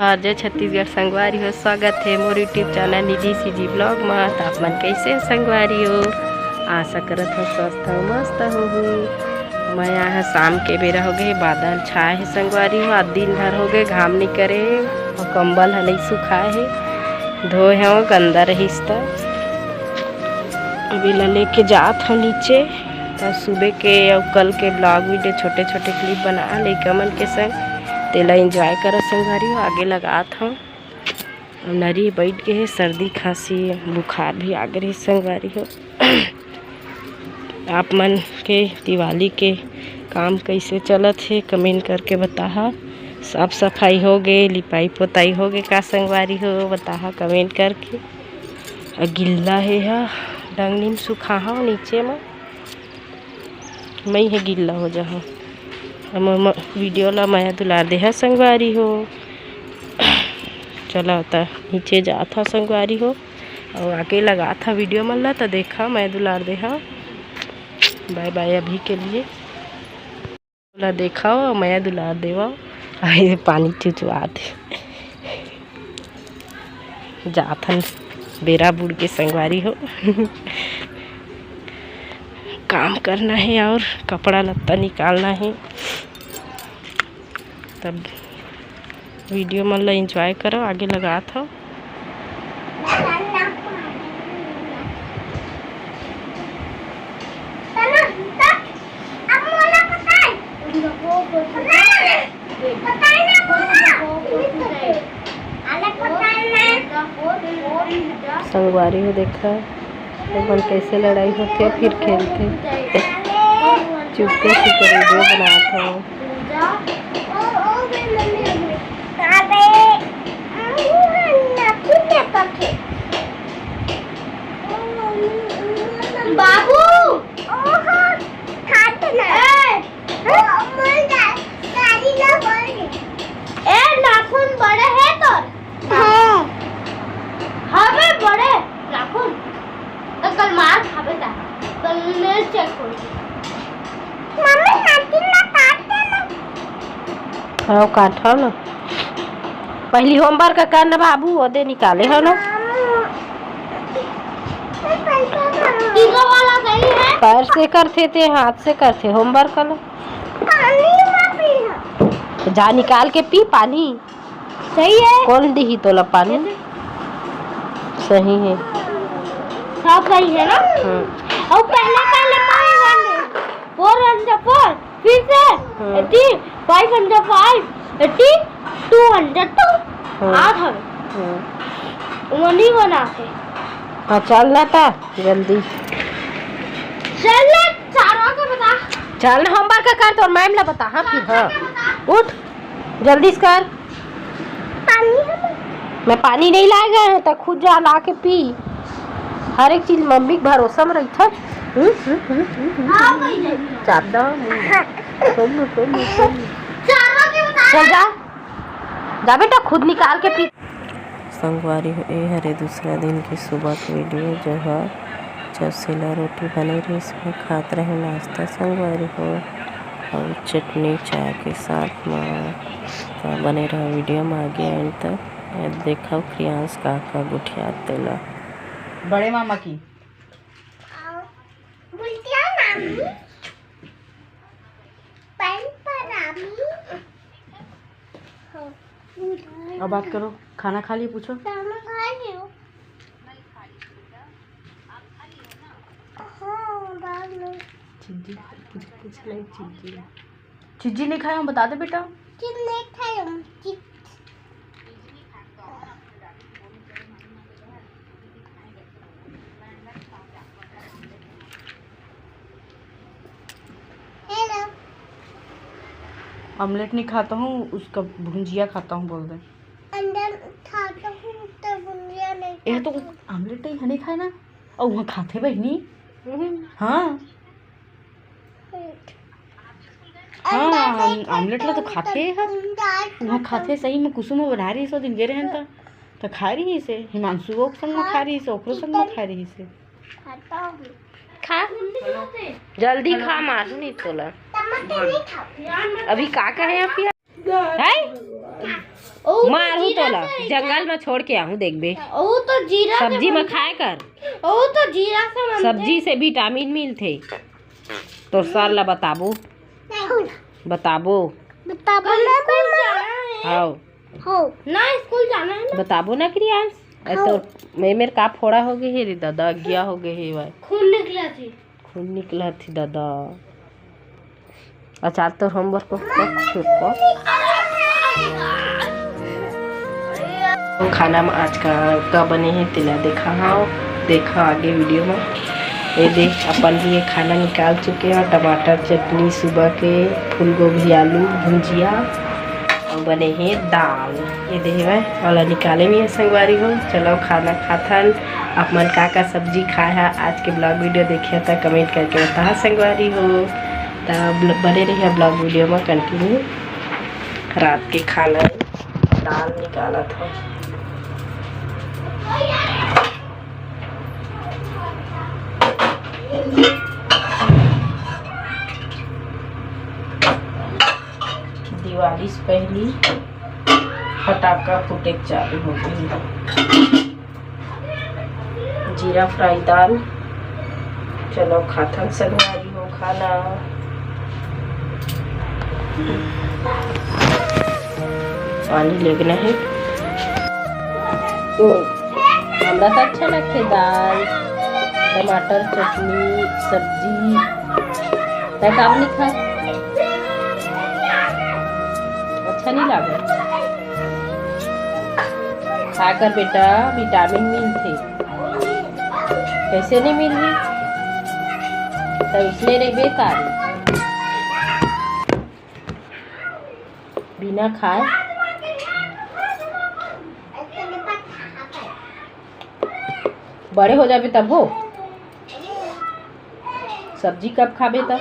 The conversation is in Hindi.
जय छत्तीसगढ़ संगवारी हो। स्वागत है मोर यूट्यूब चैनल निधि सीजी ब्लॉग में। आप मन कैसे संगवारी हो? आशा करत हो स्वस्थ हो मस्त हो। मैं यहाँ शाम के बेरा हो गए, बादल छाए है संगवारी हो। आज दिन भर हो गए घाम नहीं करे और कंबल है नहीं सुखाए है, धोए हैं वो गंदा रहीस तो अभी ला लेके जात हो नीचे। तो सुबह के और कल के ब्लॉग वीडियो छोटे छोटे क्लिप बना लेकर मन के संग तेला एंजॉय करो संगवारी हो। आगे लगात हूँ नरी बैठ गए है, सर्दी खांसी बुखार भी आ गए संगवारी हो। आप मन के दिवाली के काम कैसे चलत है कमेंट करके बताहा। साफ सफाई हो गए, लिपाई पोताई हो गए का संगवारी हो बताहा कमेंट करके। गिल्ला है या डंगनी में सुखा हाँ नीचे में मैं है गिल्ला हो जहाँ वीडियो ला मैं दुलार दे है संगवारी हो। चला होता नीचे जा था संगवारी हो और आगे लगा था वीडियो मन ला तो देखा मैं दुलार दे हाँ। बाय बाय अभी के लिए ला देखा और मैं दुलार देवा। पानी चुचवा दे जाथन बेरा बुड़ के संगवारी हो। काम करना है और कपड़ा लत्ता निकालना है, तब वीडियो मन ला एंजॉय करो। आगे लगा था संगवारी हो। देखा मन कैसे लड़ाई होती है फिर खेलते चुपके से वीडियो बनाता हूँ। बाबू नाखून बड़े है तो हमें बड़े नाखून तो कल मार खावे था कल मैं चेक करूँ। मम्मी नाखून ना काटते ना। हाँ काटो ना, पहली होमवर्क का करना बाबू वो दे निकाले हो ना। वाला सही है, पैर से करते थे हाथ से करते होमवर्क करो। तो जा निकाल के पी पानी। सही है कौन दी तोला पानी? सही है सब सही है ना। और पहले पहले 404 फिर से 80 505 80 202 आठ हमें वही बना थे। हाँ चलना था जल्दी चल चारों को बता चल होमवर्क का कर तो मैम ला बता। हाँ फिर हाँ उठ जल्दी से कर। मैं पानी नहीं लाए गए तो खुद जा ला के पी। हर एक चीज मम्मी के भरोसा में रही था। चल जा जा बेटा खुद निकाल के पी। संगवारी ए हरे दूसरा दिन की सुबह की वीडियो जो है चौसीला रोटी बनी रही इसमें खाते रहे नाश्ता संगवारी हो और चटनी चाय के साथ में बने रहा वीडियो में आगे एंड तक देखा क्रियांश का गुठिया तेला बड़े मामा की अब बात करो। खाना खा लिए पूछो। चिज्जी नहीं खाया हम बता दे बेटा। ऑमलेट नहीं खाता हूँ, उसका भुंजिया खाता हूँ बोल दे। अंदर खाता हूँ तो भुंजिया नहीं। ये तो ऑमलेट ही नहीं खाए ना और वहाँ खाते बहनी। हाँ हाँ ऑमलेट ला तो खाते हैं वहाँ खाते सही में। कुसुम बना रही सो दिन गेरे हैं तो खा रही से हिमांशु को संग में खा रही से ओकरो संग में खा रही से। खा जल्दी खा मारू नहीं तोला। अभी का कहे आप मारू तो ला जंगल में छोड़ के आहू देखबे। ओ तो जीरा सब्जी में खाए कर। ओ तो जीरा से बनते। सब्जी से विटामिन मिलते। तो सर ला बताबो बताबो बताबो ना स्कूल जाना है। आओ हो ना स्कूल जाना है ना। बताबो ना क्रियांश। तो मेरे का फोड़ा हो गए हे रे दादा, गया हो गए हे भाई। खून निकला थी दादा। अच्छा तो होमवर्क को खाना में आज का बने हैं तिला देखा आगे वीडियो में। ये देख अपन लिए खाना निकाल चुके हैं। टमाटर चटनी सुबह के, फूल गोभी आलू भुंजिया और बने हैं दाल। ये देख भाई वाला निकाले भी है संगवारी हो। चलो खाना खाथन। आप मन का सब्जी खाए है आज के ब्लॉग वीडियो देखिए तो कमेंट करके बता संगवारी हो। तो बने रहिए ब्लॉग वीडियो में कंटिन्यू। रात के खाना दाल निकाला था। दिवाली से पहली फटाका फूटे चालू हो गई। जीरा फ्राई दाल। चलो खाथन संगवारी हो खाना। पानी लेना है तो हमरा तो अच्छा लगते दाल टमाटर चटनी सब्जी। काम नहीं खा अच्छा नहीं लगा। खाकर बेटा विटामिन मिलते। कैसे नहीं मिल रही तो इसलिए नहीं बेकार बिना खाए। बड़े हो जाबे तब हो सब्जी कब खाबे तब।